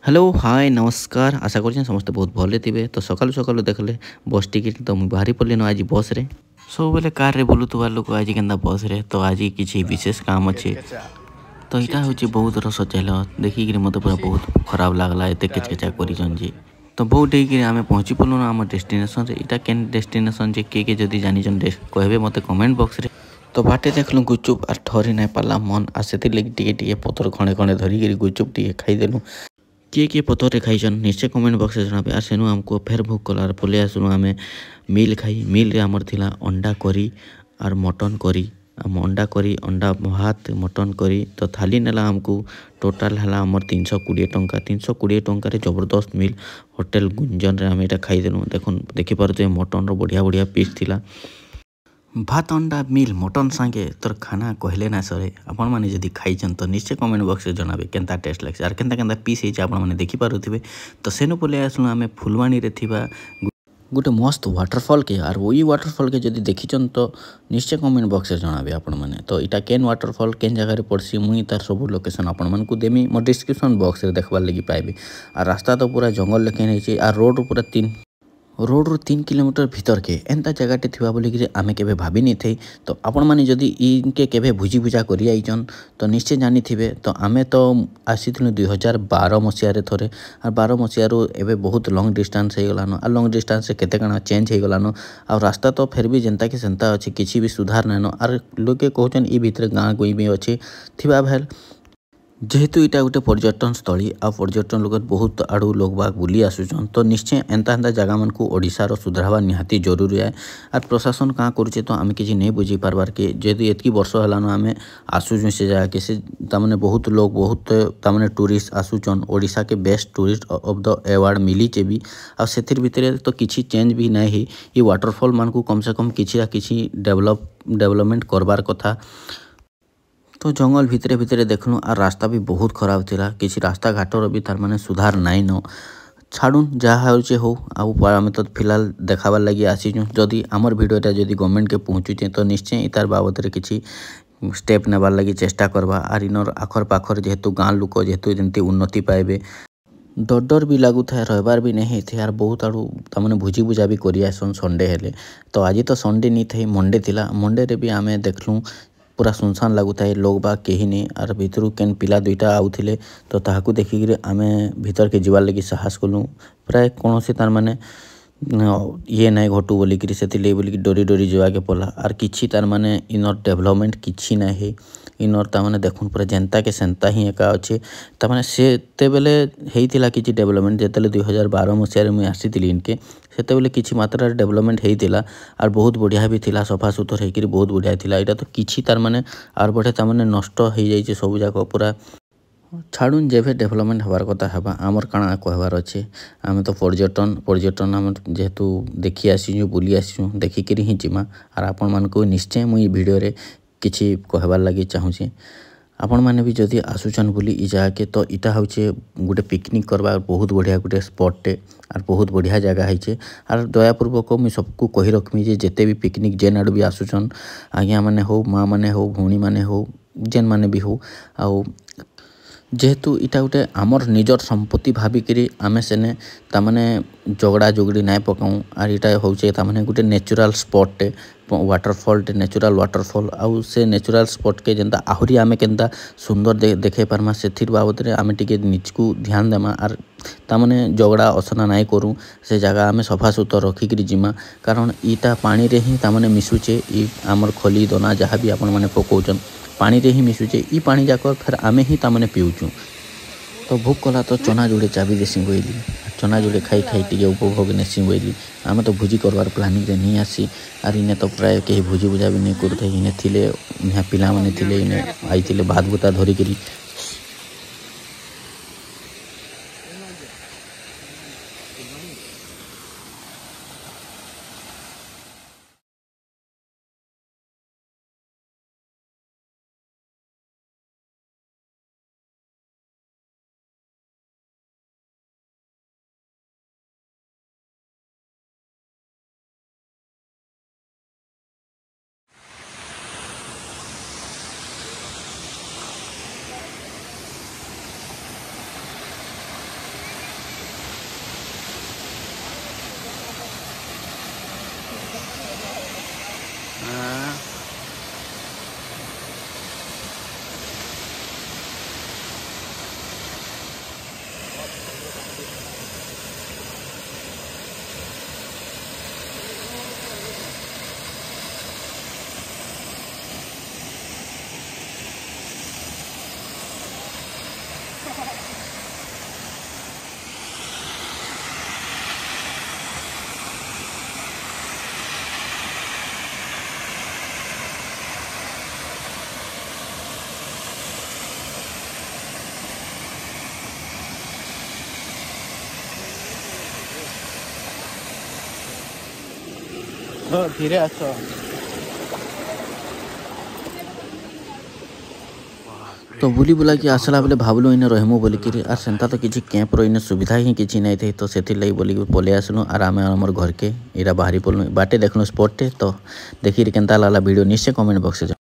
hello hi नमस्कार आशा कर समस्ते बहुत भले थे तो सकालू सकालू देखले बस टिकेट तो मुझे बाहरी पड़े न आज बस रे सब बेले कार रे बुलुवा लोक आज के बस रे तो आज किसी विशेष काम अच्छे तो यहाँ हूँ बहुत रस चल देखिक मत पूरा बहुत खराब लगला एत केचकेचा कर तो बहुत ही आम पहुँची पलु आम डेस्टिनेशन रे इटा केन डेस्टिनेशन जे किए जदि जानी कहबे मत कमेंट बॉक्स रे तो बाटे देखलु गुचुप आर ठहरी ना पाला मन आ से टे पतर खणे खणे धरिक गुचुप टे खाईदेलु किए पतर खाईन निश्चय कमेंट बॉक्स में जनाबे आर सेनु आमको फेर भूख कलार पलि आसनु आम मिल खाई मिल रे आमर थिला अंडा करी आर मटन करी अंडा करी अंडा भात मटन करी तो थाली नेला आमको टोटाल है आमर 320 टंका 320 टंकार जबरदस्त मिल होटेल गुंजन रे आम यहाँ खाईदेलु देखिपे मटन बढ़िया बढ़िया पीस थिला भात अंडा मिल मटन सांगे तोर खाना कहले ना सरे आपण माने जदि खाइछन तो निश्चय कमेंट बॉक्स में जनाबे केनता टेस्ट लागसे आर केनता पीस हे आपण माने देखि पारुथिबे तो सेनु पले आसनु आमे फुलवाणी रे थिबा गोटे मस्त वाटरफॉल के आर वही वाटरफॉल के जदि देखिछन तो निश्चय कमेंट बॉक्स में जनाबे आपण माने तो इटा केन वाटरफॉल केन जगह रे पड़सी मुई तार सब लोकेशन आपण मन को देमी मो डिस्क्रिप्शन बॉक्स रे देखबार लगी पाइबे आ रास्ता तो पूरा जंगल लेके नहीं छै आ रोड पूरा रोड रू 3 किलोमीटर भीतर के एंता जगहटे थिबा बोली कि आमे केबे भाभी नहीं थे तो आपण माने जदि इनके केबे भुजी भुजा करि आइचन तो निश्चय जानी थिबे तो आमे तो आसीथिलु 2012 मसिया रे थरे आ 12 मसिया रो एबे बहुत लॉन्ग डिस्टेंस हे गलानो आ लॉन्ग डिस्टेंस से केते कणा चेंज हे गलानो आ रास्ता तो फिर भी जनता के सेंता अछि किछि भी सुधार नानो आर लोके कहउचन ई भीतर गाँ कोई भी अछि थिबा भेल जेहेतु इटा गोटे पर्यटन स्थली आ पर्यटन लोग बहुत आड़ू लोग बाग बुली आसुचन तो निश्चय एंता एंता जगह मन को ओडिशार सुधारवा निहाती जरूरी है आर प्रशासन कहाँ करुचे तो आम किसी नहीं बुझी पार्बार के जेहेतु एतकी वर्ष हेलान आम आसुचु से जगह के से तामाने बहुत लोग बहुत तामाने टूरिस्ट आसुचन ओडिशा के best tourist of the award मिलीचे भी आ सेथिर भितरे तो किसी चेंज भी नहीं है ये वाटरफॉल मान को कम से कम किसी डेवलपमेंट करबार कथा तो जंगल भितरे भितरे देखनु आ रास्ता भी बहुत खराब थिला किसी रास्ता घाटर भी तार माने सुधार नाई न छाड़ुन जहाँ होचे हो आम तो फिलहाल देखाबार लगी आसीचु जदि आमर भिडियोटा जदि गवर्नमेंट के पहुँचुचे तो निश्चय तार बाबद में किसी स्टेप नेबार लगी चेष्टा करवा आर इनर आखर पाखर जेहेतु गाँ लोक जेहेतु जमती उन्नति पाइबे डर भी लगू था रविवार भी नहीं थे यार बहुत आड़ू तमाने भुजी भुजा भी करी आसन संडे हेले तो आज तो संडे नहीं थे मंडे थिला मंडे रे भी आमे देखलु पूरा सुनसान लगुता लोग बा कहीं नहीं आर भितर केन पिला दुईटा आउथिले तो ताहाकू देखिक आमे भीतर के जीवार लगी साहस कलु प्राय कौन से तार माने ये नहीं घटू बोलिक से बोलिक डरी डरी जावाके पड़ा आर किछि तार माने इनर डेवलपमेंट किछि नहीं है इनर तार देखुन पूरा जनता के सेंता ही एका अच्छे तार से बेले होता किसी डेवलपमेंट जिते 2012 मसीह मुझे आसी इनके सेते बेले किछि मात्रा डेवलपमेंट होता आर बहुत बढ़िया भी थिला सफा सुथर होकर बहुत बढ़िया थिला एटा तो किछि तार माने आर बड़े तार माने नष्ट हो जाइए सब जाक पूरा छाड़ुन जेबे डेवलपमेंट हबार कथा हबा आमर काଣା कहबार अच्छे आम तो पर्यटन आम जेहेतु देखी आसीचु बुली आसीचु देखिक ही जीमा आर आपण मानक निश्चय मुई वीडियो रे किछि कहबार लगी चाहूँचे आपण मैंने भी जदि आसुचन बुली इ जगह के तो इटा हूँ गोटे पिकनिक करवा बहुत बढ़िया गोटे स्पॉटे आर बहुत बढ़िया जगह है आर दयापूर्वक मुझे सबको कही रखमी जे जिते भी पिकनिक जेन आड़ू भी आसुचन आज्ञा मैंने हो माँ मैंने हो भौणी मैंने हो जेन मैंने भी हो आउ जेहेतु इटा गोटे आमर निजर संपत्ति भाविकी आमे सेने तामाने झगड़ा जोगड़ी नाई पकाऊँ आर इटा हूँ तामाने गोटे नेचुरल स्पॉटे वाटरफॉल नेचुरल वाटरफॉल आउ से नेचुरल स्पॉट के जेनता आहुरी आमे केनता सुंदर देखे पारमा से बाबद आमे टिके निजकू ध्यान देमा आर तामाने झगड़ा असना नाई करूँ से जगह आमे सफा सुतर रखिक जिमा कारण इटा पानी रे ही तामाने मिसुचे इ आमर खली दना जहाँ भी आपण माने पकाउचन पानी रे ही मिसुचे इ पानी जाक फिर आमे ही तामाने पिउचु तो भूख कला तो चना जोड़े चाबी देसी बोली चना जोड़े खाई खाई टे उपभोग नेसी बोली आम तो भोजी करवार प्लानिंग रे नहीं आसी आर इने तो प्राय कहीं भोजी भुजा भी नहीं करते इने थिले यहाँ पिला माने थिले इने आई भात भूता धरिक धीरे आस तो बुली बुला कि आसला बेले भावलु इन रहमु बोलिकी आर सेंता तो किसी कैंप इन सुविधा ही किसी नहीं थे तो से बोल पलि आसलु आर आम आमर घर के इरा बाहरी पड़लु बाटे देखलु स्पॉटे तो देखिए केनता लागला वीडियो निश्चय कमेंट बॉक्स